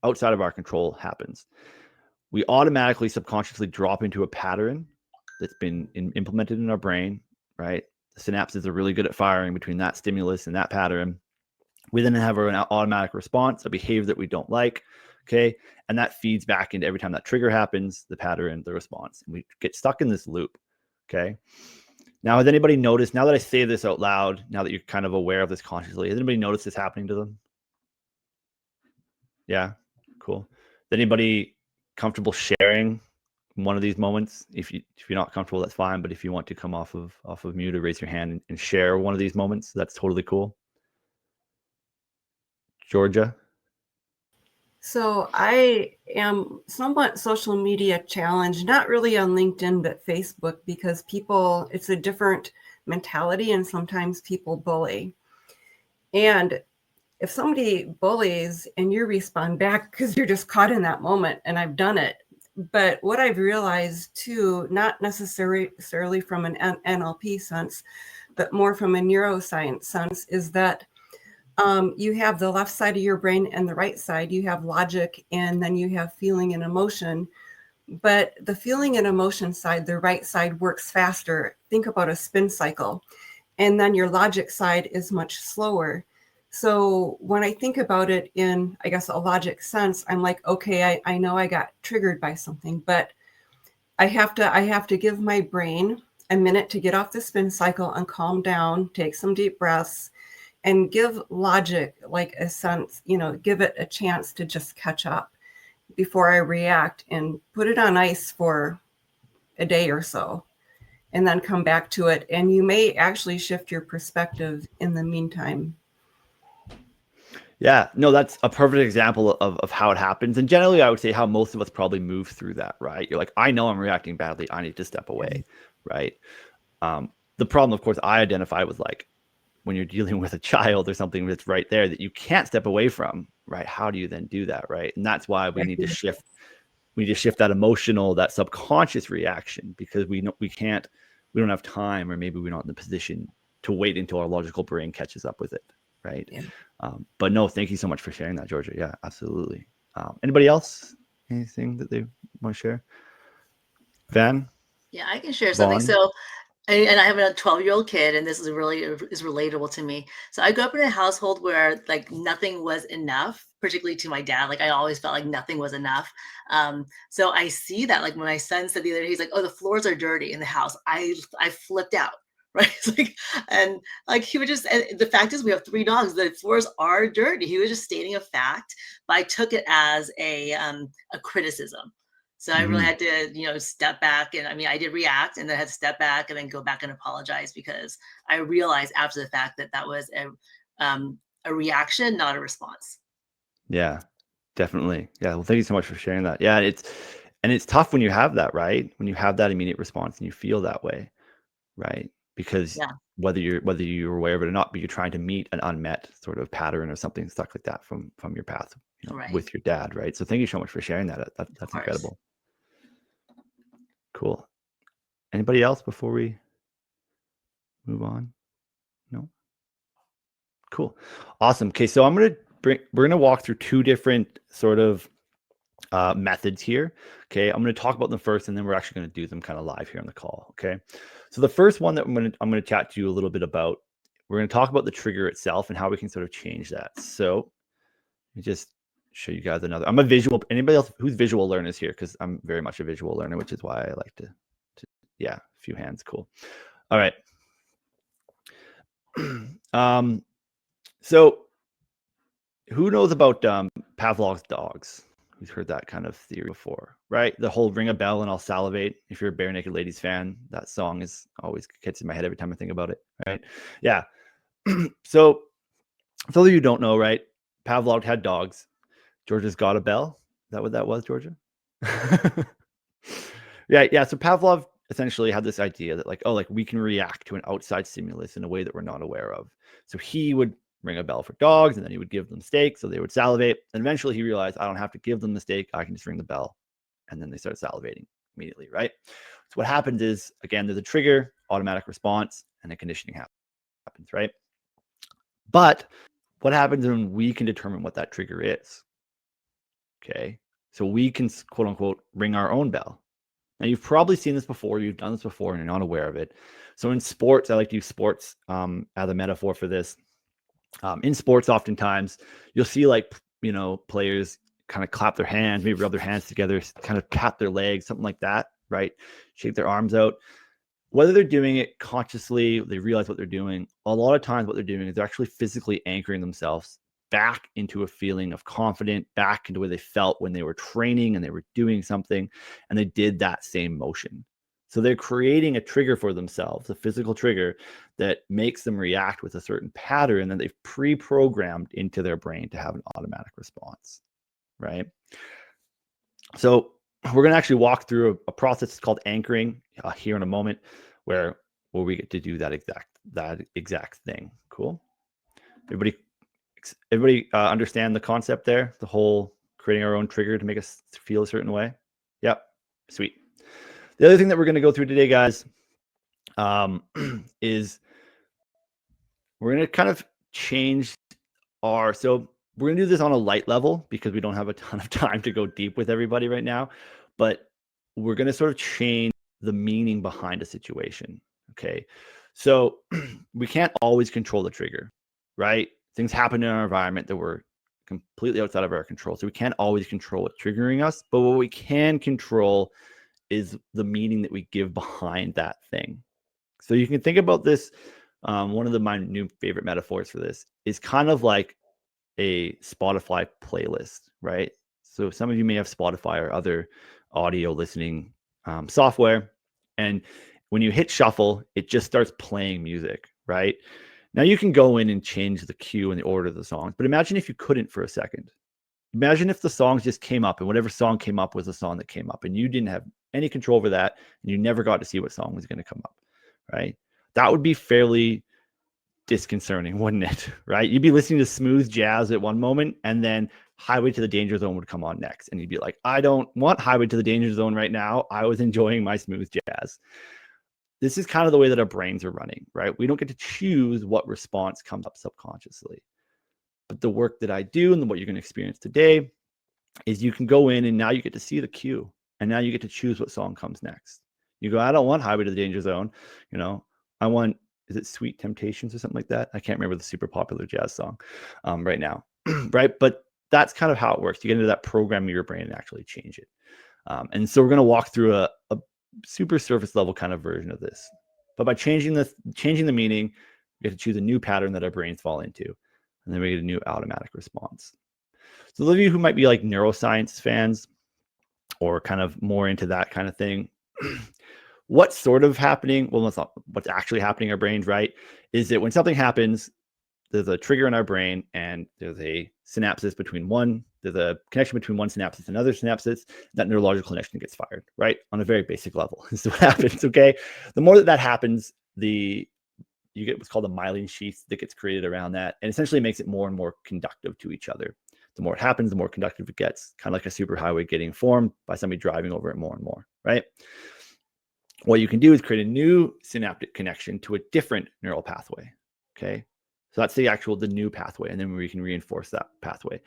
outside of our control happens. We automatically subconsciously drop into a pattern that's been implemented in our brain, right? The synapses are really good at firing between that stimulus and that pattern. We then have an automatic response, a behavior that we don't like, okay? And that feeds back into every time that trigger happens, the pattern, the response. And we get stuck in this loop, okay? Now, has anybody noticed, now that I say this out loud, now that you're kind of aware of this consciously, has anybody noticed this happening to them? Yeah, cool. Is anybody comfortable sharing one of these moments? If you're not comfortable, that's fine. But if you want to come off of mute or raise your hand and share one of these moments, that's totally cool. Georgia? So I am somewhat social media challenged, not really on LinkedIn, but Facebook, because people, it's a different mentality and sometimes people bully. And if somebody bullies and you respond back because you're just caught in that moment, and I've done it. But what I've realized too, not necessarily from an NLP sense, but more from a neuroscience sense, is that you have the left side of your brain and the right side. You have logic, and then you have feeling and emotion. But the feeling and emotion side, the right side, works faster. Think about a spin cycle. And then your logic side is much slower. So when I think about it in, I guess, a logic sense, I'm like, okay, I know I got triggered by something, but I have to give my brain a minute to get off the spin cycle and calm down, take some deep breaths, and give logic like a sense, give it a chance to just catch up before I react, and put it on ice for a day or so and then come back to it. And you may actually shift your perspective in the meantime. Yeah, no, that's a perfect example of how it happens. And generally, I would say how most of us probably move through that, right? You're like, I know I'm reacting badly. I need to step away, right? The problem, of course, I identify with like, when you're dealing with a child or something that's right there that you can't step away from, right? How do you then do that, right? And that's why we need to shift. We need to shift that emotional, that subconscious reaction, because we don't have time, or maybe we're not in the position to wait until our logical brain catches up with it, right? Yeah. But no, thank you so much for sharing that, Georgia. Yeah, absolutely. Anybody else? Anything that they want to share? Van? Yeah, I can share something. Vaughn? So, and I have a 12-year-old kid, and this is really is relatable to me. So I grew up in a household where like nothing was enough, particularly to my dad. Like I always felt like nothing was enough. So I see that, like when my son said the other day, he's like, "Oh, the floors are dirty in the house." I flipped out. Right. Like, and like he would just, and the fact is we have 3 dogs, the floors are dirty. He was just stating a fact, but I took it as a criticism. So I really had to, step back. And I mean, I did react, and then I had to step back and then go back and apologize, because I realized after the fact that that was a reaction, not a response. Yeah, definitely. Yeah. Well, thank you so much for sharing that. Yeah. It's tough when you have that, right? When you have that immediate response and you feel that way, right? Because Yeah. whether you're aware of it or not, but you're trying to meet an unmet sort of pattern or something stuck like that from your past, Right. with your dad, right? So thank you so much for sharing that. That's incredible. Cool. Anybody else before we move on? No? Cool. Awesome. Okay, so we're gonna walk through 2 different sort of methods here. Okay, I'm going to talk about them first, and then we're actually going to do them kind of live here on the call. Okay, so the first one that I'm going to chat to you a little bit about, we're going to talk about the trigger itself and how we can sort of change that. So let me just show you guys another. I'm a visual. Anybody else who's visual learners here? Because I'm very much a visual learner, which is why I like to yeah, a few hands. Cool. All right. So who knows about Pavlov's dogs? Who's heard that kind of theory before, right? The whole ring a bell and I'll salivate. If you're a Bare Naked Ladies fan, that song is always gets in my head every time I think about it, right? Yeah. So for those of you who don't know, right? Pavlov had dogs. Georgia's got a bell. Is that what that was, Georgia? Yeah. So Pavlov essentially had this idea that like we can react to an outside stimulus in a way that we're not aware of. So he would ring a bell for dogs, and then he would give them steak, so they would salivate. And eventually he realized, I don't have to give them the steak, I can just ring the bell. And then they start salivating immediately, right? So what happens is, again, there's a trigger, automatic response, and then conditioning happens, right? But what happens when we can determine what that trigger is? Okay. So we can, quote unquote, ring our own bell. Now, you've probably seen this before, you've done this before, and you're not aware of it. So in sports, I like to use sports as a metaphor for this. In sports, oftentimes, you'll see like, players kind of clap their hands, maybe rub their hands together, kind of pat their legs, something like that, right? Shake their arms out. Whether they're doing it consciously, they realize what they're doing. A lot of times what they're doing is they're actually physically anchoring themselves back into a feeling of confidence, back into where they felt when they were training and they were doing something, and they did that same motion. So they're creating a trigger for themselves, a physical trigger that makes them react with a certain pattern that they've pre-programmed into their brain to have an automatic response, right? So we're going to actually walk through a process called anchoring here in a moment, where we get to do that exact thing. Cool. Everybody understand the concept there? The whole creating our own trigger to make us feel a certain way. Yep. Sweet. The other thing that we're going to go through today, guys, is we're going to kind of change so we're going to do this on a light level because we don't have a ton of time to go deep with everybody right now, but we're going to sort of change the meaning behind a situation. Okay. So we can't always control the trigger, right? Things happen in our environment that were completely outside of our control. So we can't always control what's triggering us, but what we can control is the meaning that we give behind that thing. So you can think about this. One of my new favorite metaphors for this is kind of like a Spotify playlist, right? So some of you may have Spotify or other audio listening software. And when you hit shuffle, it just starts playing music, right? Now you can go in and change the cue and the order of the songs, but imagine if you couldn't for a second. Imagine if the songs just came up and whatever song came up was the song that came up and you didn't have any control over that and you never got to see what song was going to come up, right? That would be fairly disconcerting, wouldn't it? Right? You'd be listening to smooth jazz at one moment and then Highway to the Danger Zone would come on next. And you'd be like, I don't want Highway to the Danger Zone right now. I was enjoying my smooth jazz. This is kind of the way that our brains are running, right? We don't get to choose what response comes up subconsciously. But the work that I do and what you're going to experience today is you can go in and now you get to see the cue. And now you get to choose what song comes next. You go, I don't want Highway to the Danger Zone. I want, is it Sweet Temptations or something like that? I can't remember the super popular jazz song right now, right? But that's kind of how it works. You get into that program of your brain and actually change it. And so we're going to walk through a super surface level kind of version of this. But by changing the meaning, we get to choose a new pattern that our brains fall into. And then we get a new automatic response. So those of you who might be like neuroscience fans or kind of more into that kind of thing, what's sort of happening? Well, that's not what's actually happening in our brains, right? Is that when something happens, there's a trigger in our brain and there's a synapses there's a connection between one synapses and another synapses. That neurological connection gets fired, right? On a very basic level. This is what happens, okay? The more that happens, you get what's called a myelin sheath that gets created around that and essentially makes it more and more conductive to each other. The more it happens, the more conductive it gets, kind of like a superhighway getting formed by somebody driving over it more and more, right? What you can do is create a new synaptic connection to a different neural pathway, okay? So that's the new pathway, and then we can reinforce that pathway.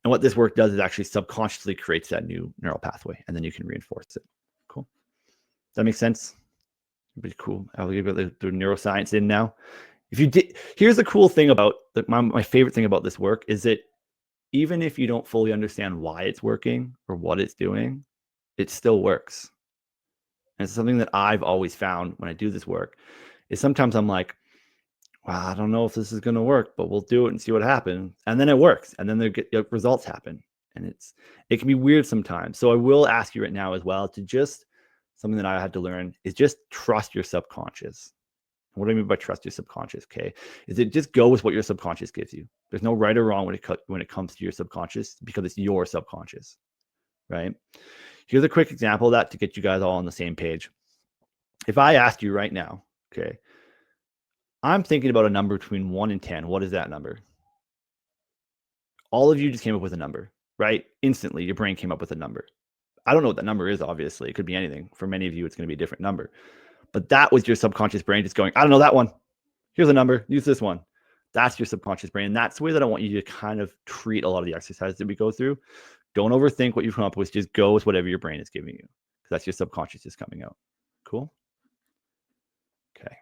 And what this work does is actually subconsciously creates that new neural pathway, and then you can reinforce it. Cool. Does that make sense? Pretty cool. I'll give it the neuroscience in now. Here's the cool thing about my favorite thing about this work is that even if you don't fully understand why it's working or what it's doing, it still works. And it's something that I've always found when I do this work is sometimes I'm like, well, I don't know if this is going to work, but we'll do it and see what happens. And then it works. And then results happen. And it can be weird sometimes. So I will ask you right now as well to just, something that I had to learn is just trust your subconscious. What do I mean by trust your subconscious? Okay. Is it just go with what your subconscious gives you. There's no right or wrong when it comes to your subconscious because it's your subconscious, right? Here's a quick example of that to get you guys all on the same page. If I asked you right now, okay, I'm thinking about a number between 1 and 10. What is that number? All of you just came up with a number, right? Instantly, your brain came up with a number. I don't know what that number is, obviously. It could be anything. For many of you, it's going to be a different number. But that was your subconscious brain just going, I don't know that one. Here's a number. Use this one. That's your subconscious brain. And that's the way that I want you to kind of treat a lot of the exercises that we go through. Don't overthink what you've come up with. Just go with whatever your brain is giving you, because that's your subconscious just coming out. Cool? Okay.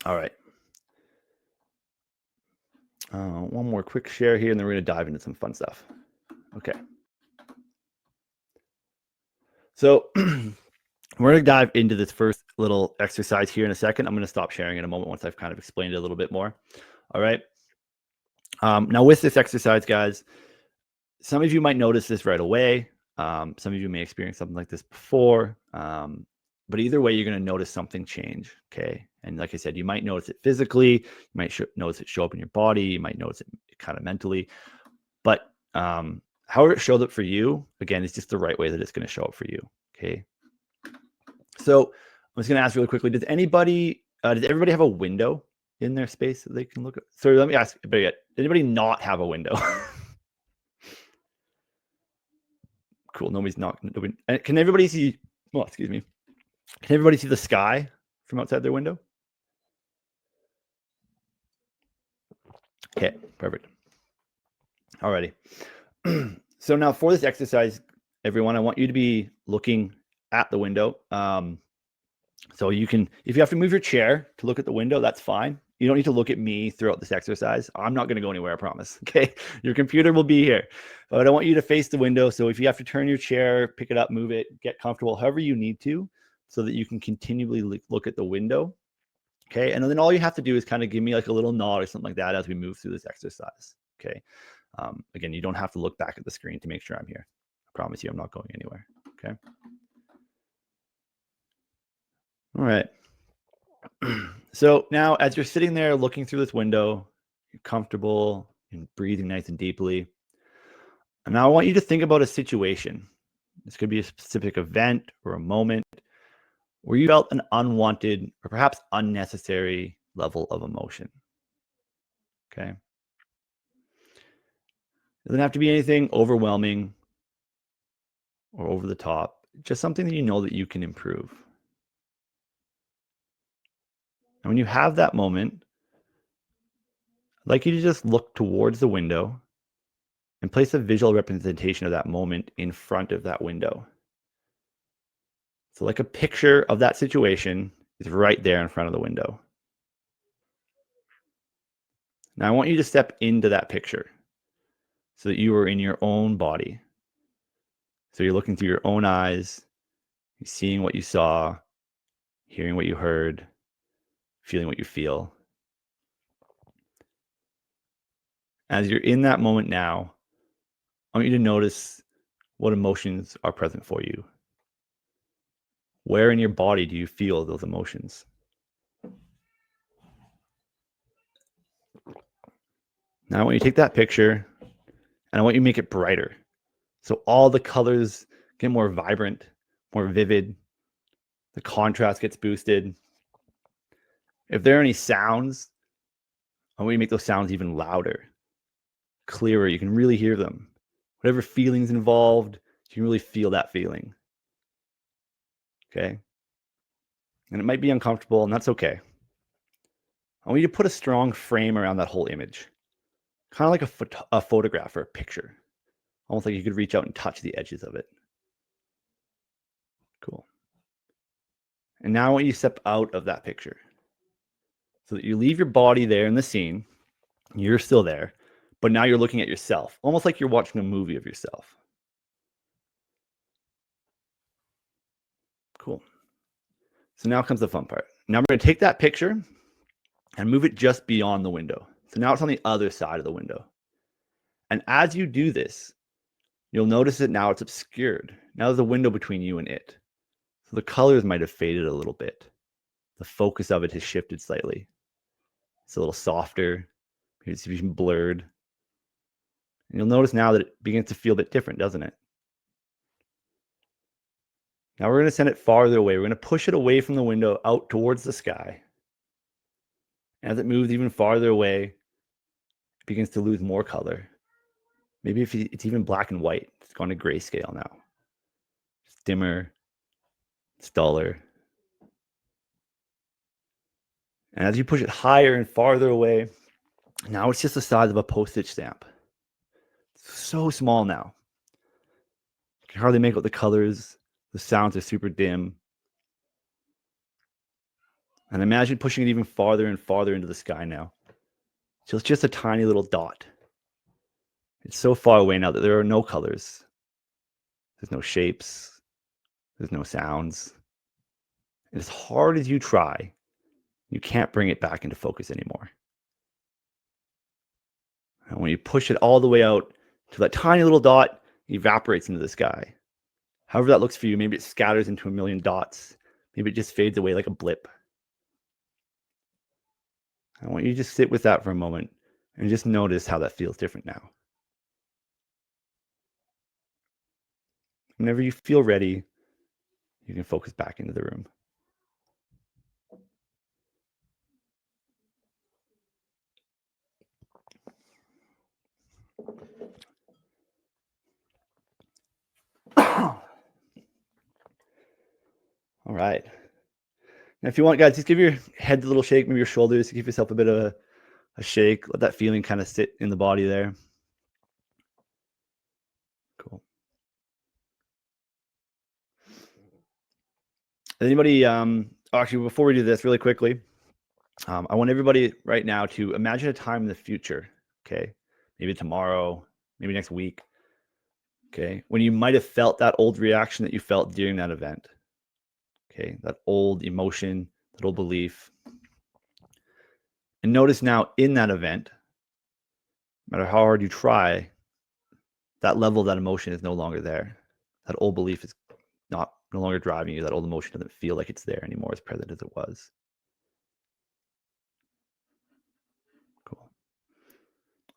All right. One more quick share here, and then we're going to dive into some fun stuff. Okay. So we're going to dive into this first little exercise here in a second. I'm going to stop sharing in a moment once I've kind of explained it a little bit more. All right. Now with this exercise, guys, some of you might notice this right away. Some of you may experience something like this before. But either way, you're going to notice something change. Okay. And like I said, you might notice it physically. You might notice it show up in your body. You might notice it kind of mentally. But however it showed up for you, again, it's just the right way that it's going to show up for you. Okay. So I'm just going to ask really quickly, does everybody have a window in their space that they can look at? So let me ask, does anybody not have a window? Cool. Nobody. Can everybody see? Well, excuse me. Can everybody see the sky from outside their window? Okay, perfect. Alrighty. So now for this exercise, everyone, I want you to be looking at the window. So you can, if you have to move your chair to look at the window, that's fine. You don't need to look at me throughout this exercise. I'm not going to go anywhere, I promise. Okay, your computer will be here, but I want you to face the window. So if you have to turn your chair, pick it up, move it, get comfortable, however you need to, so that you can continually look at the window. Okay, and then all you have to do is kind of give me like a little nod or something like that as we move through this exercise. Okay, again, you don't have to look back at the screen to make sure I'm here. I promise you I'm not going anywhere. Okay. All right. So now as you're sitting there looking through this window, you're comfortable and breathing nice and deeply. And now I want you to think about a situation. This could be a specific event or a moment where you felt an unwanted or perhaps unnecessary level of emotion. Okay. It doesn't have to be anything overwhelming or over the top, just something that you know that you can improve. And when you have that moment, I'd like you to just look towards the window and place a visual representation of that moment in front of that window. So like a picture of that situation is right there in front of the window. Now I want you to step into that picture so that you are in your own body. So you're looking through your own eyes, you're seeing what you saw, hearing what you heard, feeling what you feel. As you're in that moment now, I want you to notice what emotions are present for you. Where in your body do you feel those emotions? Now I want you to take that picture and I want you to make it brighter. So all the colors get more vibrant, more vivid. The contrast gets boosted. If there are any sounds, I want you to make those sounds even louder, clearer. You can really hear them. Whatever feelings involved, you can really feel that feeling. Okay? And it might be uncomfortable, and that's okay. I want you to put a strong frame around that whole image, kind of like a photograph or a picture, almost like you could reach out and touch the edges of it. Cool. And now I want you to step out of that picture so that you leave your body there in the scene. You're still there, but now you're looking at yourself, almost like you're watching a movie of yourself. Cool. So now comes the fun part. Now we're going to take that picture and move it just beyond the window. So now it's on the other side of the window. And as you do this, you'll notice that now it's obscured. Now there's a window between you and it. So the colors might have faded a little bit. The focus of it has shifted slightly. It's a little softer. Maybe it's even blurred. And you'll notice now that it begins to feel a bit different, doesn't it? Now we're going to send it farther away. We're going to push it away from the window out towards the sky. As it moves even farther away, it begins to lose more color. Maybe if it's even black and white, it's gone to grayscale now. It's dimmer, it's duller. And as you push it higher and farther away, now it's just the size of a postage stamp. It's so small now. You can hardly make out the colors. The sounds are super dim. And imagine pushing it even farther and farther into the sky now. So it's just a tiny little dot. It's so far away now that there are no colors. There's no shapes. There's no sounds. And as hard as you try, you can't bring it back into focus anymore. And when you push it all the way out to that tiny little dot, it evaporates into the sky. However that looks for you, maybe it scatters into a million dots. Maybe it just fades away like a blip. I want you to just sit with that for a moment and just notice how that feels different now. Whenever you feel ready, you can focus back into the room. All right. Now, if you want, guys, just give your head a little shake, maybe your shoulders, give yourself a bit of a shake. Let that feeling kind of sit in the body there. Cool. Anybody, actually, before we do this really quickly, I want everybody right now to imagine a time in the future, okay? Maybe tomorrow, maybe next week, okay? When you might have felt that old reaction that you felt during that event, okay? That old emotion, that old belief. And notice now in that event, no matter how hard you try, that level of that emotion is no longer there. That old belief is no longer driving you. That old emotion doesn't feel like it's there anymore, as present as it was. Cool.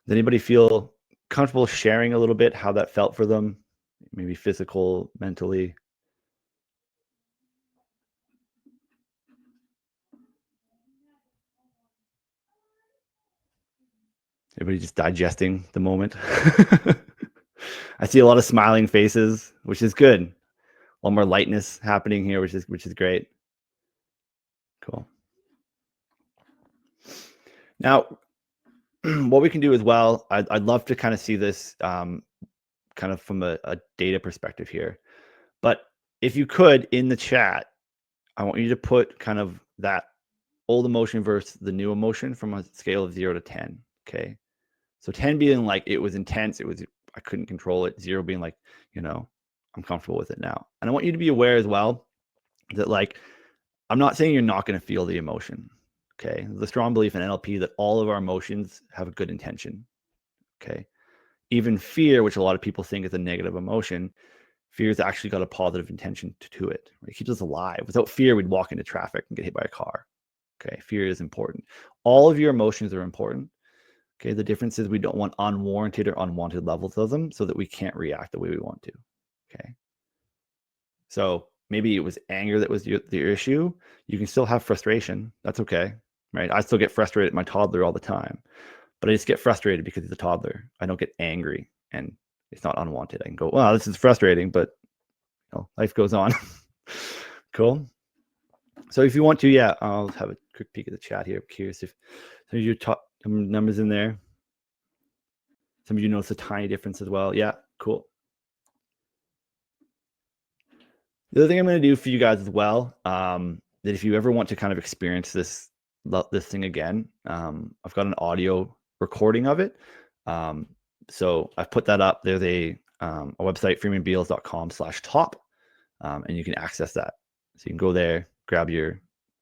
Does anybody feel comfortable sharing a little bit how that felt for them? Maybe physical, mentally? Everybody just digesting the moment. I see a lot of smiling faces, which is good. A lot more lightness happening here, which is great. Cool. Now, what we can do as well, I'd love to kind of see this kind of from a data perspective here. But if you could, in the chat, I want you to put kind of that old emotion versus the new emotion from a scale of 0 to 10. Okay. So 10 being like it was intense, I couldn't control it. 0 being like, I'm comfortable with it now. And I want you to be aware as well that, like, I'm not saying you're not going to feel the emotion. Okay. The strong belief in NLP that all of our emotions have a good intention. Okay. Even fear, which a lot of people think is a negative emotion, fear's actually got a positive intention to it. It keeps us alive. Without fear, we'd walk into traffic and get hit by a car. Okay. Fear is important. All of your emotions are important. Okay. The difference is we don't want unwarranted or unwanted levels of them so that we can't react the way we want to. Okay. So maybe it was anger that was the issue. You can still have frustration. That's okay. Right. I still get frustrated at my toddler all the time, but I just get frustrated because he's a toddler. I don't get angry and it's not unwanted. I can go, well, this is frustrating, but life goes on. Cool. So if you want to, yeah, I'll have a quick peek at the chat here. I'm curious if some of you top numbers in there. Some of you notice a tiny difference as well. Yeah, cool. The other thing I'm going to do for you guys as well, that if you ever want to kind of experience this thing again, I've got an audio recording of it. So I've put that up. There's a website, freemanbeals.com/top, and you can access that. So you can go there, grab your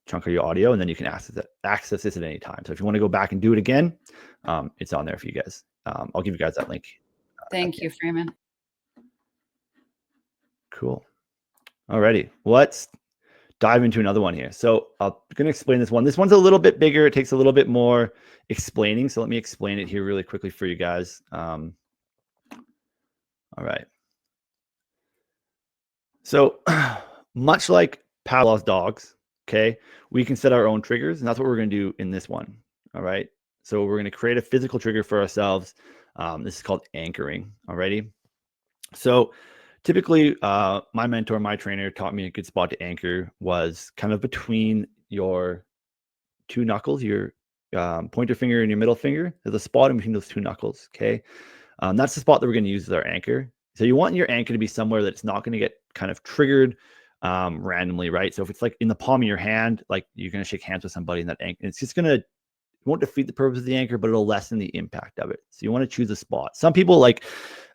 chunk of your audio, and then you can access this at any time. So if you want to go back and do it again, it's on there for you guys. I'll give you guys that link. Thank you, Freeman. Cool. Alrighty, let's dive into another one here. So I'm going to explain this one. This one's a little bit bigger. It takes a little bit more explaining. So let me explain it here really quickly for you guys. All right. So much like Pavlov's dogs, okay, we can set our own triggers, and that's what we're going to do in this one. All right. So we're going to create a physical trigger for ourselves. This is called anchoring. Alrighty. So typically, my mentor, my trainer taught me a good spot to anchor was kind of between your two knuckles, your pointer finger and your middle finger. There's a spot in between those two knuckles, okay? That's the spot that we're going to use as our anchor. So you want your anchor to be somewhere that it's not going to get kind of triggered randomly, right? So if it's like in the palm of your hand, like you're going to shake hands with somebody in that anchor, it's just going to, it won't defeat the purpose of the anchor, but it'll lessen the impact of it. So you want to choose a spot. Some people like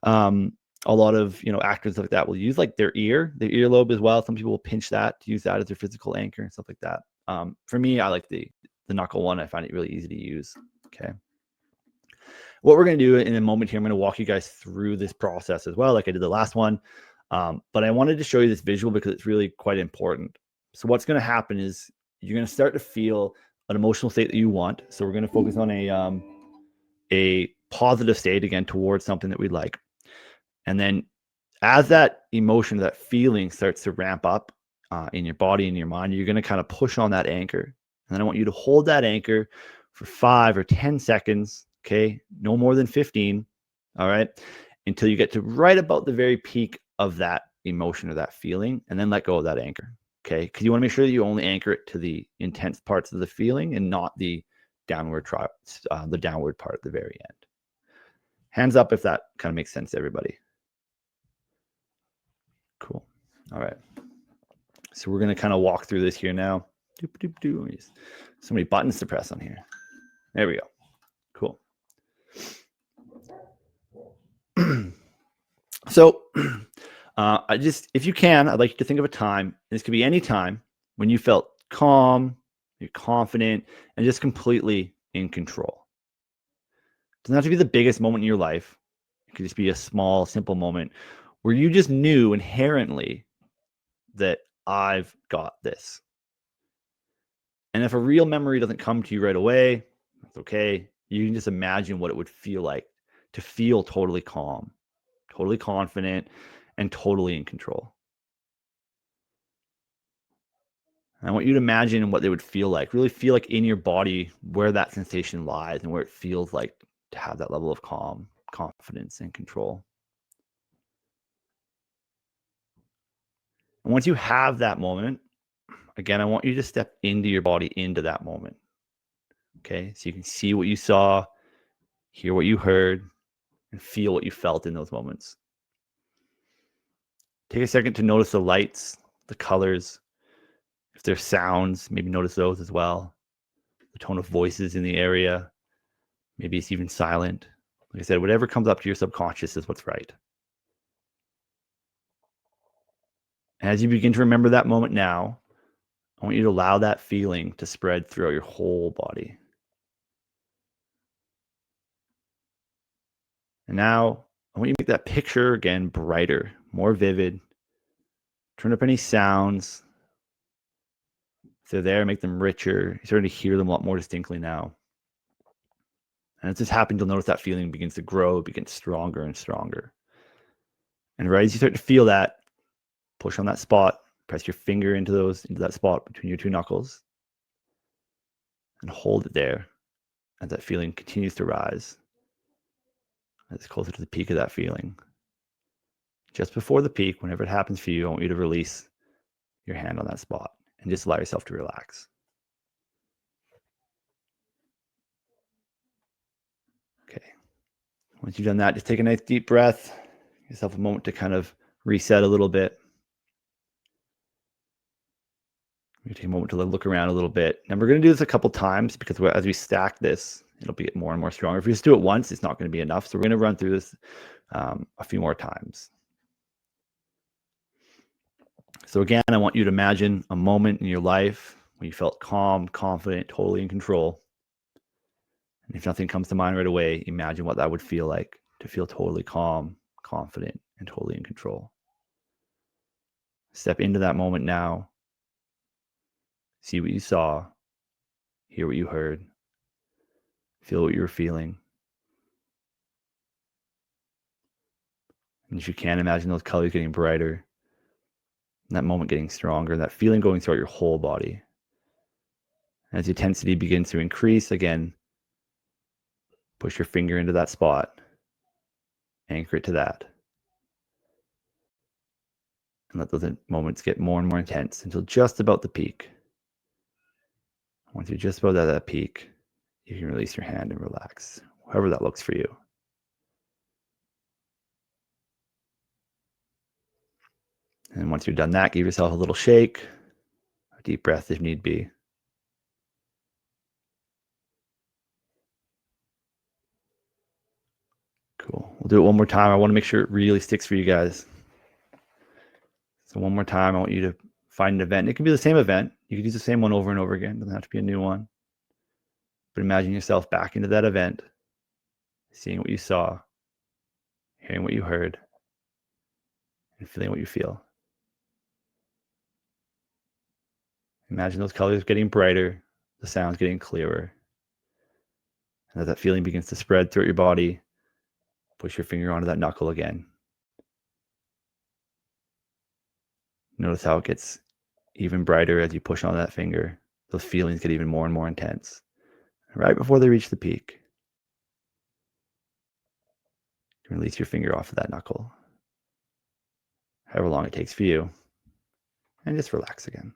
a lot of, actors like that will use like their earlobe as well. Some people will pinch that to use that as their physical anchor and stuff like that. For me, I like the knuckle one. I find it really easy to use. Okay. What we're going to do in a moment here, I'm going to walk you guys through this process as well, like I did the last one. But I wanted to show you this visual because it's really quite important. So what's going to happen is you're going to start to feel an emotional state that you want. So we're going to focus on a positive state, again, towards something that we like. And then as that emotion, that feeling starts to ramp up in your body and your mind, you're going to kind of push on that anchor. And then I want you to hold that anchor for 5 or 10 seconds. Okay, no more than 15. All right, until you get to right about the very peak of that emotion or that feeling, and then let go of that anchor. Okay, because you want to make sure that you only anchor it to the intense parts of the feeling and not the downward part at the very end. Hands up if that kind of makes sense to everybody. Cool. All right. So we're going to kind of walk through this here now. So many buttons to press on here. There we go. Cool. So if you can, I'd like you to think of a time, this could be any time, when you felt calm, you're confident, and just completely in control. It doesn't have to be the biggest moment in your life. It could just be a small, simple moment where you just knew inherently that I've got this. And if a real memory doesn't come to you right away, that's okay. You can just imagine what it would feel like to feel totally calm, totally confident, and totally in control. And I want you to imagine what they would feel like, really feel like in your body where that sensation lies and where it feels like to have that level of calm, confidence, and control. And once you have that moment, again, I want you to step into your body, into that moment. Okay, so you can see what you saw, hear what you heard, and feel what you felt in those moments. Take a second to notice the lights, the colors. If there's sounds, maybe notice those as well. The tone of voices in the area. Maybe it's even silent. Like I said, whatever comes up to your subconscious is what's right. As you begin to remember that moment now, I want you to allow that feeling to spread throughout your whole body. And now I want you to make that picture again brighter, more vivid. Turn up any sounds. If they're there, make them richer. You're starting to hear them a lot more distinctly now. And as this happens, you'll notice that feeling begins to grow, it begins stronger and stronger. And right as you start to feel that, push on that spot, press your finger into that spot between your two knuckles, and hold it there as that feeling continues to rise. As it's closer to the peak of that feeling. Just before the peak, whenever it happens for you, I want you to release your hand on that spot and just allow yourself to relax. Okay. Once you've done that, just take a nice deep breath. Give yourself a moment to kind of reset a little bit. We take a moment to look around a little bit. And we're going to do this a couple times because as we stack this, it'll be more and more stronger. If we just do it once, it's not going to be enough. So we're going to run through this a few more times. So again, I want you to imagine a moment in your life when you felt calm, confident, totally in control. And if nothing comes to mind right away, imagine what that would feel like to feel totally calm, confident, and totally in control. Step into that moment now. See what you saw, hear what you heard, feel what you were feeling. And if you can, imagine those colors getting brighter, and that moment getting stronger, that feeling going throughout your whole body. As the intensity begins to increase, again, push your finger into that spot, anchor it to that, and let those moments get more and more intense until just about the peak. Once you're just about at that peak, you can release your hand and relax, however that looks for you. And once you're done that, give yourself a little shake, a deep breath if need be. Cool. We'll do it one more time. I want to make sure it really sticks for you guys. So one more time, I want you to find an event. It can be the same event. You could use the same one over and over again. It doesn't have to be a new one. But imagine yourself back into that event, seeing what you saw, hearing what you heard, and feeling what you feel. Imagine those colors getting brighter, the sounds getting clearer. And as that feeling begins to spread throughout your body, push your finger onto that knuckle again. Notice how it gets even brighter as you push on that finger. Those feelings get even more and more intense. Right before they reach the peak, you release your finger off of that knuckle, however long it takes for you, and just relax again.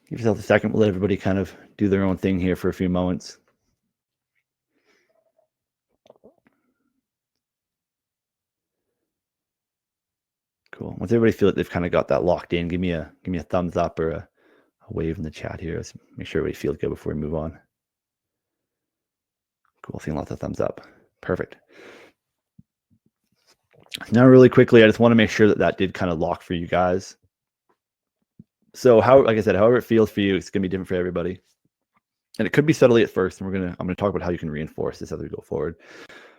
Give yourself a second. We'll let everybody kind of do their own thing here for a few moments. Cool. Once everybody feels like they've kind of got that locked in, give me a thumbs up or a wave in the chat here. Let's make sure everybody feels good before we move on. Cool. Seeing lots of thumbs up. Perfect. Now, really quickly, I just want to make sure that that did kind of lock for you guys. So, like I said, however it feels for you, it's going to be different for everybody. And it could be subtly at first, and I'm going to talk about how you can reinforce this as we go forward.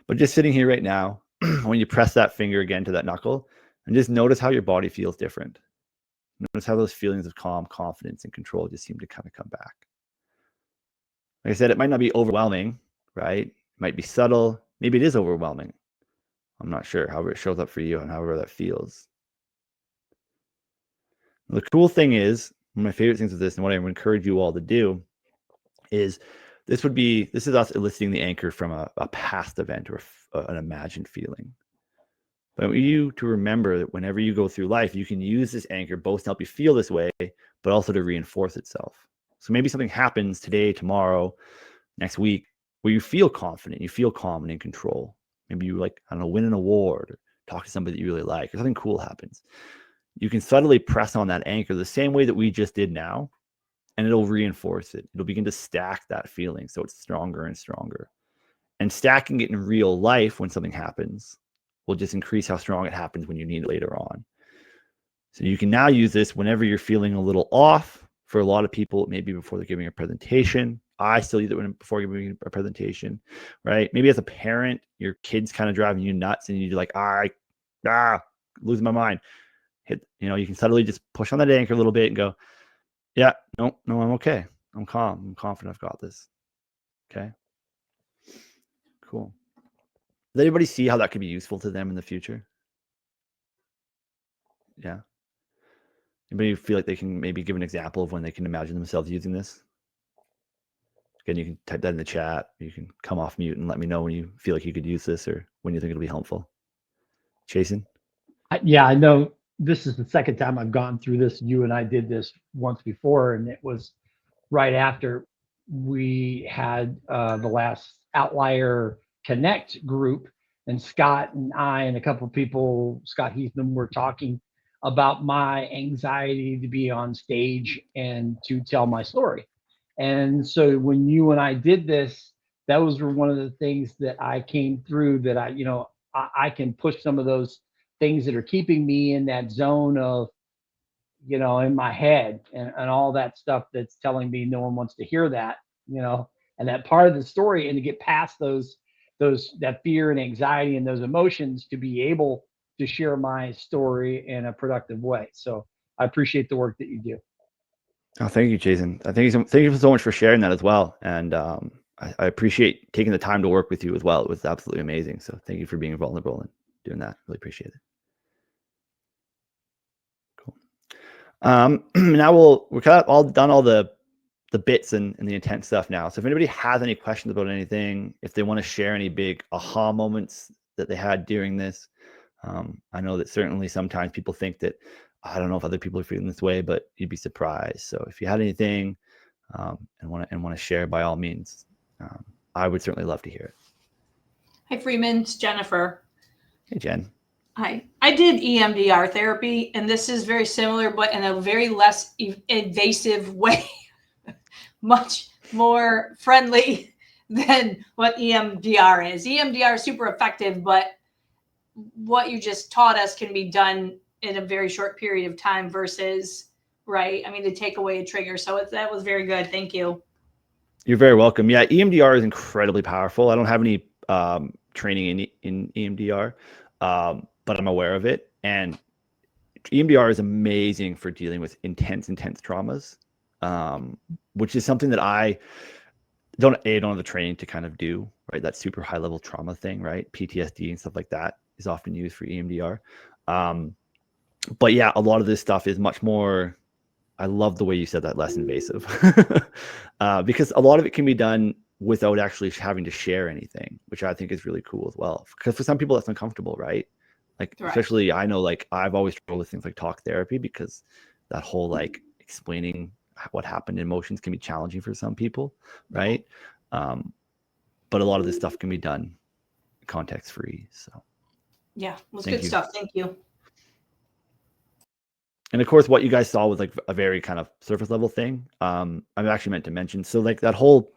But just sitting here right now, when you press that finger again to that knuckle, and just notice how your body feels different. Notice how those feelings of calm, confidence, and control just seem to kind of come back. Like I said, it might not be overwhelming, right? It might be subtle. Maybe it is overwhelming. I'm not sure. However it shows up for you and however that feels. The cool thing is, one of my favorite things with this, and what I would encourage you all to do, is this is us eliciting the anchor from a past event or an imagined feeling. But I want you to remember that whenever you go through life, you can use this anchor both to help you feel this way, but also to reinforce itself. So maybe something happens today, tomorrow, next week, where you feel confident, you feel calm and in control. Maybe you win an award or talk to somebody that you really like, or something cool happens. You can subtly press on that anchor the same way that we just did now, and it'll reinforce it. It'll begin to stack that feeling so it's stronger and stronger. And stacking it in real life when something happens will just increase how strong it happens when you need it later on. So you can now use this whenever you're feeling a little off. For a lot of people, maybe before they're giving a presentation. I still use it before giving a presentation, right? Maybe as a parent, your kid's kind of driving you nuts and you're like, losing my mind. You can subtly just push on that anchor a little bit and go, yeah, no, I'm okay. I'm calm. I'm confident I've got this. Okay. Cool. Does anybody see how that could be useful to them in the future? Yeah. Anybody feel like they can maybe give an example of when they can imagine themselves using this? Again, you can type that in the chat. You can come off mute and let me know when you feel like you could use this or when you think it'll be helpful. Jason? Yeah, I know this is the second time I've gone through this. You and I did this once before, and it was right after we had the last Outlier Connect group, and Scott and I and a couple of people, Scott Heathman, were talking about my anxiety to be on stage and to tell my story. And so when you and I did this, that was one of the things that I came through, that I can push some of those things that are keeping me in that zone of, in my head and all that stuff that's telling me no one wants to hear that, and that part of the story, and to get past that fear and anxiety and those emotions to be able to share my story in a productive way. So I appreciate the work that you do. Oh, thank you, Jason. Thank you so much for sharing that as well. And I appreciate taking the time to work with you as well. It was absolutely amazing. So thank you for being vulnerable and doing that. Really appreciate it. Cool. Now we're kind of all done all the bits and the intent stuff now. So if anybody has any questions about anything, if they want to share any big aha moments that they had during this, I know that certainly sometimes people think that, I don't know if other people are feeling this way, but you'd be surprised. So if you had anything and want to share, by all means, I would certainly love to hear it. Hi, Freeman. It's Jennifer. Hey, Jen. Hi. I did EMDR therapy, and this is very similar, but in a very less invasive way, much more friendly than what EMDR is. EMDR is super effective, but what you just taught us can be done in a very short period of time versus, right? I mean, to take away a trigger. So that was very good. Thank you. You're very welcome. Yeah, EMDR is incredibly powerful. I don't have any training in EMDR, but I'm aware of it. And EMDR is amazing for dealing with intense traumas, which is something that I don't have the training to kind of do, right? That super high level trauma thing, right? PTSD and stuff like that is often used for EMDR. But yeah, a lot of this stuff is much more, I love the way you said that, less invasive, because a lot of it can be done without actually having to share anything, which I think is really cool as well. Because for some people that's uncomfortable, right? Like, Right. Especially I know, like, I've always struggled with things like talk therapy, because that whole like explaining what happened in emotions can be challenging for some people, right? But a lot of this stuff can be done context free. So Yeah, it was Thank good you. stuff. Thank you. And of course, what you guys saw was like a very kind of surface level thing. I actually meant to mention, so like that whole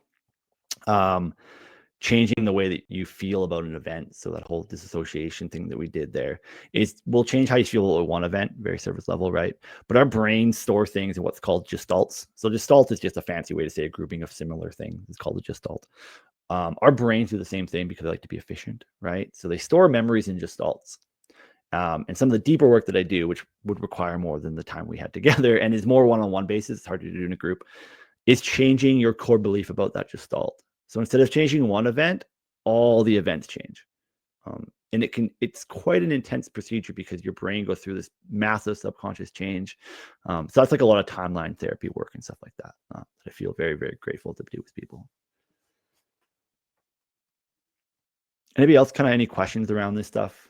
changing the way that you feel about an event. So that whole disassociation thing that we did there will change how you feel at one event, very surface level, right? But our brains store things in what's called gestalts. So gestalt is just a fancy way to say a grouping of similar things. It's called a gestalt. Our brains do the same thing because they like to be efficient, right? So they store memories in gestalts. And some of the deeper work that I do, which would require more than the time we had together and is more one-on-one basis, it's hard to do in a group, is changing your core belief about that gestalt. So instead of changing one event, all the events change. And it's quite an intense procedure because your brain goes through this massive subconscious change. So that's like a lot of timeline therapy work and stuff like that that I feel very, very grateful to do with people. Anybody else kind of any questions around this stuff?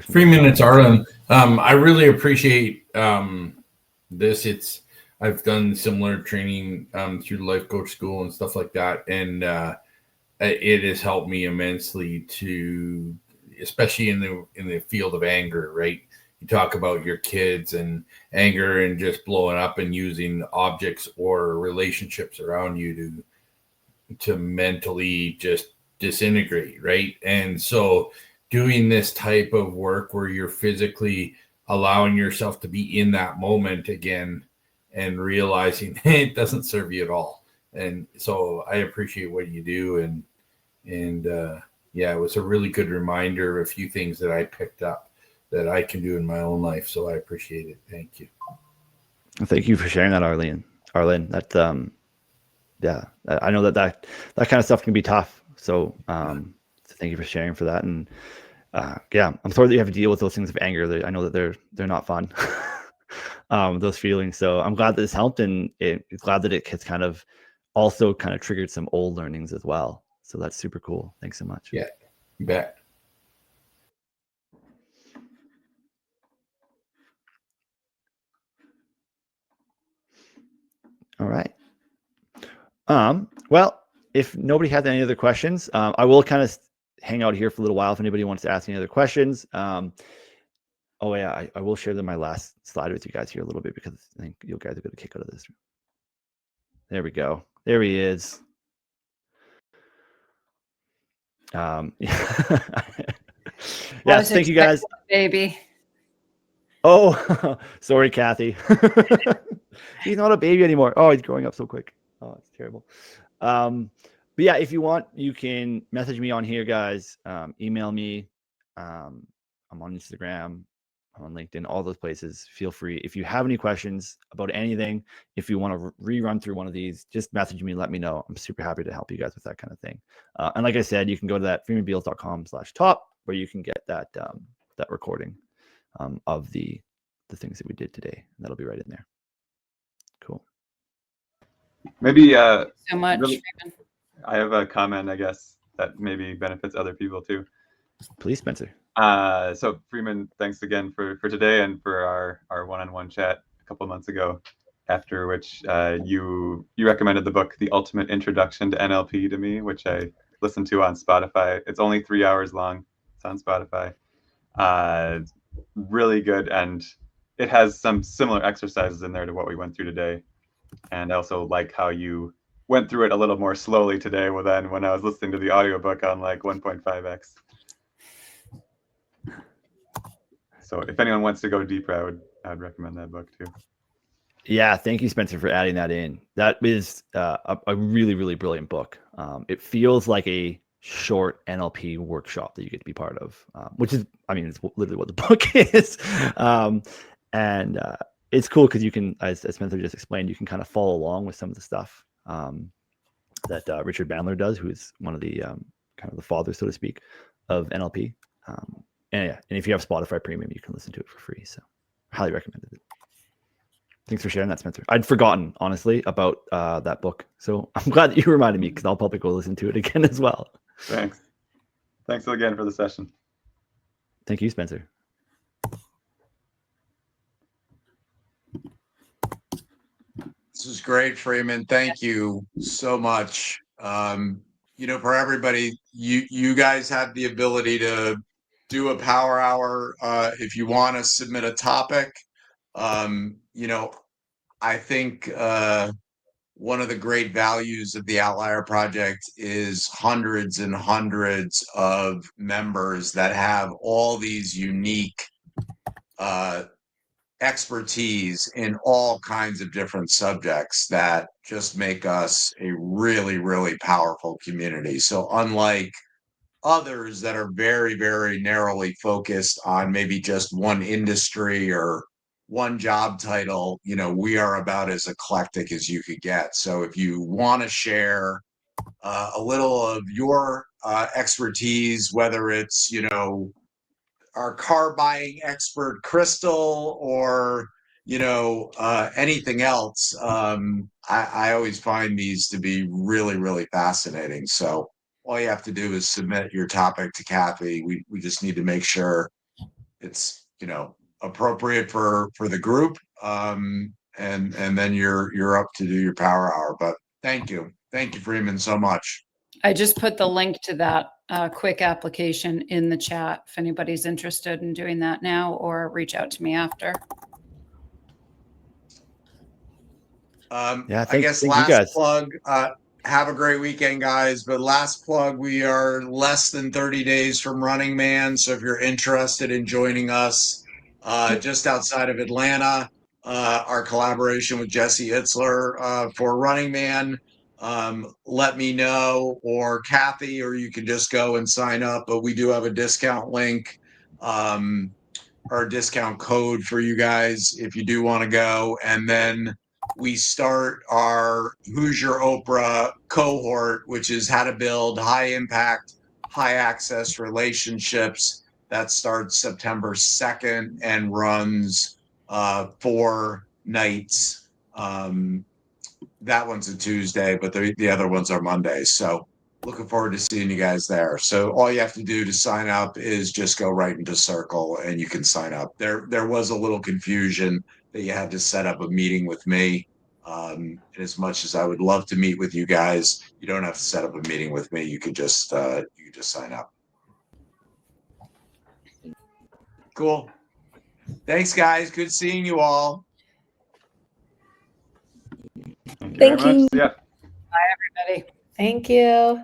Freeman, it's Arlen. I really appreciate this. I've done similar training through the life coach school and stuff like that, and it has helped me immensely to, especially in the field of anger. Right, you talk about your kids and anger and just blowing up and using objects or relationships around you to mentally just disintegrate. Right, and so doing this type of work where you're physically allowing yourself to be in that moment again and realizing it doesn't serve you at all. And so I appreciate what you do. And yeah, it was a really good reminder of a few things that I picked up that I can do in my own life. So I appreciate it. Thank you. Thank you for sharing that, Arlen. That, yeah, I know that kind of stuff can be tough. So, thank you for sharing for that. And yeah, I'm sorry that you have to deal with those things of anger. I know that they're not fun, those feelings. So I'm glad that this helped, and it's glad that it has kind of also kind of triggered some old learnings as well. So that's super cool. Thanks so much. Yeah, you bet. All right. Well, if nobody has any other questions, I will kind of hang out here for a little while if anybody wants to ask any other questions. Oh yeah, I will share my last slide with you guys here a little bit because I think you guys will get a kick out of this. There we go. There he is. Yeah. Yes, thank you guys. Baby. Oh, sorry, Kathy. He's not a baby anymore. Oh, he's growing up so quick. Oh, it's terrible. But yeah, if you want, you can message me on here, guys. Email me. I'm on Instagram, I'm on LinkedIn, all those places. Feel free. If you have any questions about anything, if you want to rerun through one of these, just message me, let me know. I'm super happy to help you guys with that kind of thing. And like I said, you can go to that freemanbeals.com/top where you can get that that recording of the things that we did today. That'll be right in there. Cool. Maybe So much, really, Freeman. I have a comment, I guess, that maybe benefits other people too. Please, Spencer. So Freeman, thanks again for today and for our one-on-one chat a couple months ago, after which you recommended the book The Ultimate Introduction to NLP to me, which I listened to on Spotify. It's only 3 hours long. It's on Spotify. Really good, and it has some similar exercises in there to what we went through today. And I also like how you went through it a little more slowly today than when I was listening to the audiobook on like 1.5x. So if anyone wants to go deeper, I'd recommend that book too. Yeah, thank you, Spencer, for adding that in. That is a really, really brilliant book. It feels like a short NLP workshop that you get to be part of, which is, I mean, it's literally what the book is. And it's cool because you can, as Spencer just explained, you can kind of follow along with some of the stuff that Richard Bandler does, who is one of the kind of the fathers, so to speak, of NLP. And yeah, and if you have Spotify Premium, you can listen to it for free. So highly recommended it. Thanks for sharing that, Spencer. I'd forgotten, honestly, about that book. So I'm glad that you reminded me, because I'll probably go listen to it again as well. Thanks. Thanks again for the session. Thank you, Spencer. This is great, Freeman. Thank you so much. For everybody, you guys have the ability to do a power hour if you want to submit a topic. I think one of the great values of the Outlier Project is hundreds and hundreds of members that have all these unique expertise in all kinds of different subjects that just make us a really, really powerful community. So unlike others that are very, very narrowly focused on maybe just one industry or one job title, we are about as eclectic as you could get. So if you want to share a little of your expertise, whether it's, our car buying expert Crystal or anything else, I always find these to be really, really fascinating. So all you have to do is submit your topic to Kathy. We just need to make sure it's appropriate for the group, and then you're up to do your power hour. But thank you, Freeman, so much. I just put the link to that quick application in the chat if anybody's interested in doing that now, or reach out to me after. Yeah, I guess last plug, have a great weekend, guys. But last plug, we are less than 30 days from Running Man. So if you're interested in joining us just outside of Atlanta, our collaboration with Jesse Itzler for Running Man, let me know, or Kathy, or you can just go and sign up. But we do have a discount link or a discount code for you guys if you do want to go. And then we start our Who's Your Oprah cohort, which is how to build high impact, high access relationships. That starts September 2nd and runs 4 nights. That one's a Tuesday, but the other ones are Mondays. So looking forward to seeing you guys there. So all you have to do to sign up is just go right into Circle and you can sign up. There was a little confusion that you had to set up a meeting with me. And as much as I would love to meet with you guys, you don't have to set up a meeting with me. You could just sign up. Cool. Thanks, guys. Good seeing you all. Thank you. Yeah. Bye, everybody. Thank you.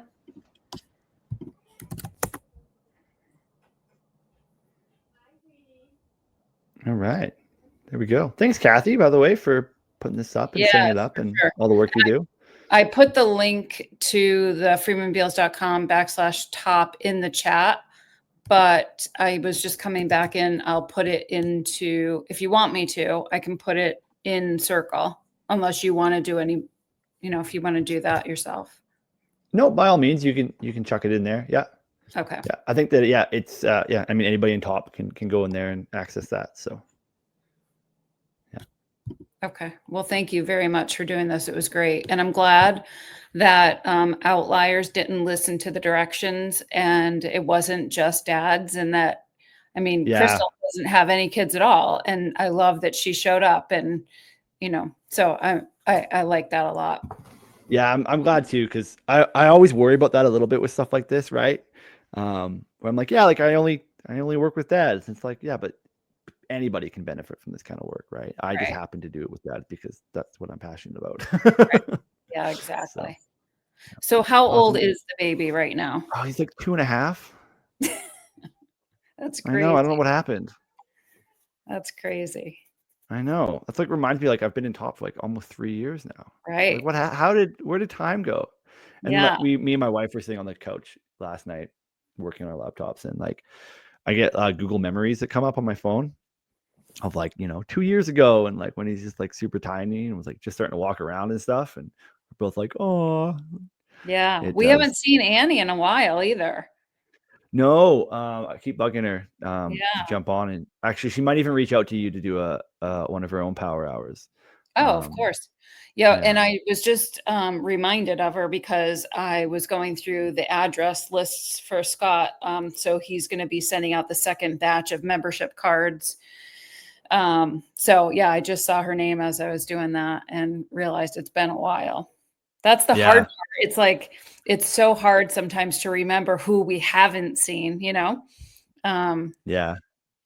All right. There we go. Thanks, Kathy, by the way, for putting this up and setting it up and all the work you do. I put the link to the freemanbeals.com/top in the chat, but I was just coming back in. I'll put it into, if you want me to, I can put it in Circle, unless you want to do any, if you want to do that yourself. No, by all means, you can chuck it in there. Yeah. Okay. Yeah. I think that, yeah, it's, yeah, I mean, anybody in top can go in there and access that. So. Okay. Well, thank you very much for doing this. It was great. And I'm glad that Outliers didn't listen to the directions and it wasn't just ads, and that I mean, Yeah. Crystal doesn't have any kids at all. And I love that she showed up, and, so I like that a lot. Yeah, I'm glad too, because I always worry about that a little bit with stuff like this, right? Where I'm like, yeah, like I only work with dads. It's like, yeah, but anybody can benefit from this kind of work, right? I just Right. happen to do it with dads because that's what I'm passionate about. Yeah, exactly. So, So how old awesome. is the baby right now? Oh, he's like 2.5. That's I know. I don't know crazy. what happened. That's crazy. I know. That's like reminds me, like I've been in top for like almost 3 years now. Right. Like where did time go? And Yeah. me and my wife were sitting on the couch last night working on our laptops, and like I get Google memories that come up on my phone of like, 2 years ago, and like when he's just like super tiny and was like just starting to walk around and stuff, and we're both like, oh, Yeah. it We does. haven't seen Annie in a while either. No, I keep bugging her to Yeah. jump on, and actually she might even reach out to you to do a one of her own power hours. Oh, of course. Yeah. yeah. And I was just reminded of her because I was going through the address lists for Scott. So he's going to be sending out the second batch of membership cards. So yeah, I just saw her name as I was doing that and realized it's been a while. That's the hard part. It's like, it's so hard sometimes to remember who we haven't seen, Yeah.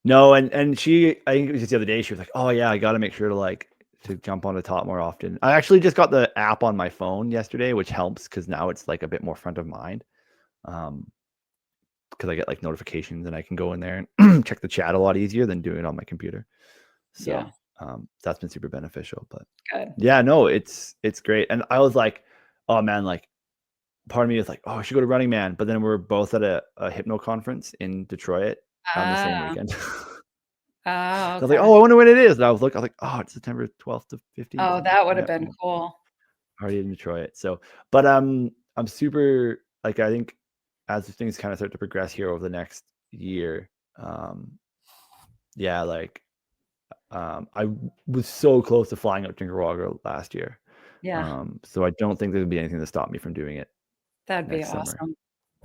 No, and she, I think it was just the other day, she was like, oh yeah, I got to make sure to jump on the top more often. I actually just got the app on my phone yesterday, which helps because now it's like a bit more front of mind. Because I get like notifications and I can go in there and check the chat a lot easier than doing it on my computer. So yeah. That's been super beneficial. But Good. yeah, no, it's great. And I was like, oh man, like part of me was like, oh, I should go to Running Man. But then we're both at a hypno conference in Detroit on the same weekend. Oh, I was like, oh, I wonder when it is. And I was like, oh, it's September 12th to 15th. Oh, that would have been cool. Already in Detroit. So, but I'm super, like, I think as things kind of start to progress here over the next year, yeah, like, I was so close to flying up to Nicaragua last year. Yeah. So I don't think there'd be anything to stop me from doing it. That'd be next summer. awesome.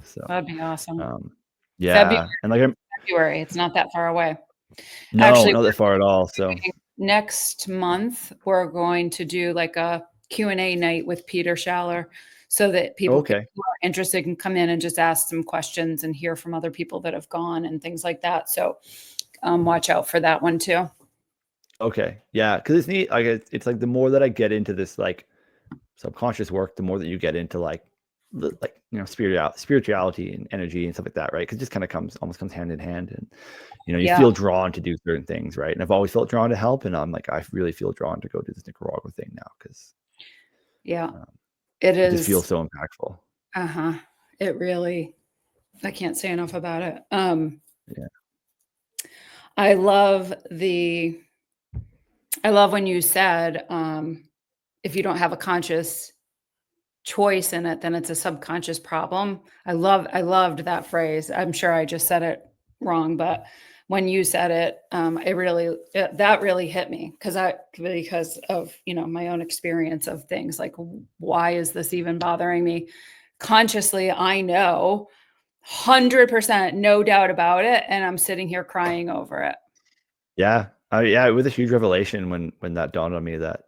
So That'd be awesome. yeah, and like February, it's not that far away. No, actually, not that far at all. So next month we're going to do like a Q&A night with Peter Schaller, so that people who are interested can come in and just ask some questions and hear from other people that have gone and things like that. So watch out for that one too. Okay, yeah, because it's neat. Like it's like the more that I get into this like subconscious work, the more that you get into like spirituality and energy and stuff like that, right? Because it just kind of almost comes hand in hand, and you feel drawn to do certain things, right? And I've always felt drawn to help, and I'm like, I really feel drawn to go do this Nicaragua thing now because it is. It just feels so impactful. It really, I can't say enough about it. Yeah, I love when you said if you don't have a conscious choice in it, then it's a subconscious problem. I loved that phrase. I'm sure I just said it wrong, but when you said it, that really hit me because of my own experience of things like, why is this even bothering me? Consciously, I know 100%, no doubt about it, and I'm sitting here crying over it. Yeah, it was a huge revelation when that dawned on me that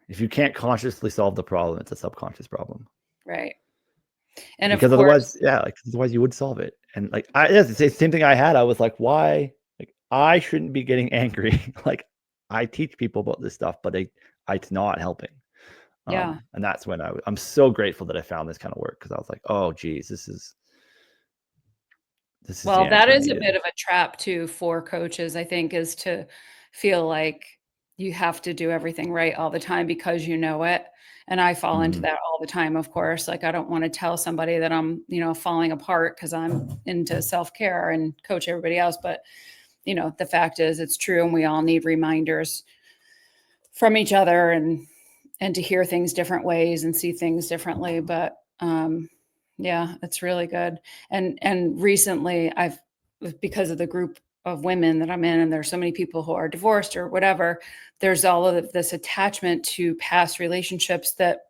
if you can't consciously solve the problem, it's a subconscious problem. Right. And because otherwise you would solve it. And like it's the same thing I had. I was like, why? Like I shouldn't be getting angry. Like I teach people about this stuff, but it's not helping. And that's when I'm so grateful that I found this kind of work, because I was like, oh geez, this is well, that is a bit of a trap too for coaches, I think, is to feel like you have to do everything right all the time because you know it. And I fall into that all the time, of course. Like I don't want to tell somebody that I'm, falling apart because I'm into self-care and coach everybody else. But, the fact is it's true. And we all need reminders from each other and to hear things different ways and see things differently. But, yeah, it's really good. And recently because of the group of women that I'm in, and there's so many people who are divorced or whatever, there's all of this attachment to past relationships that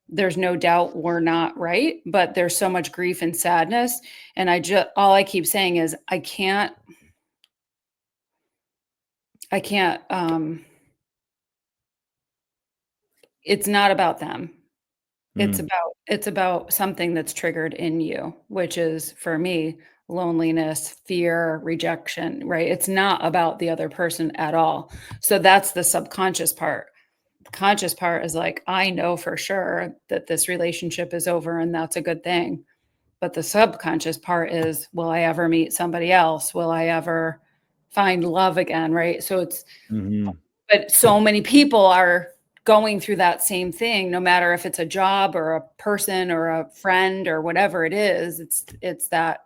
there's no doubt we're not right, but there's so much grief and sadness. And all I keep saying is I can't, it's not about them. It's about something that's triggered in you, which is, for me, loneliness, fear, rejection, right? It's not about the other person at all. So that's the subconscious part. The conscious part is like, I know for sure that this relationship is over and that's a good thing. But the subconscious part is, will I ever meet somebody else? Will I ever find love again? Right. So it's, but so many people are going through that same thing, no matter if it's a job or a person or a friend or whatever it is. It's that.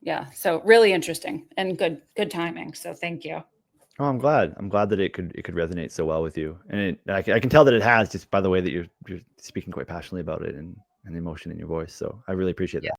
Yeah. So really interesting and good timing. So thank you. Oh, I'm glad that it could resonate so well with you. And I can tell that it has, just by the way that you're speaking quite passionately about it and the emotion in your voice. So I really appreciate that.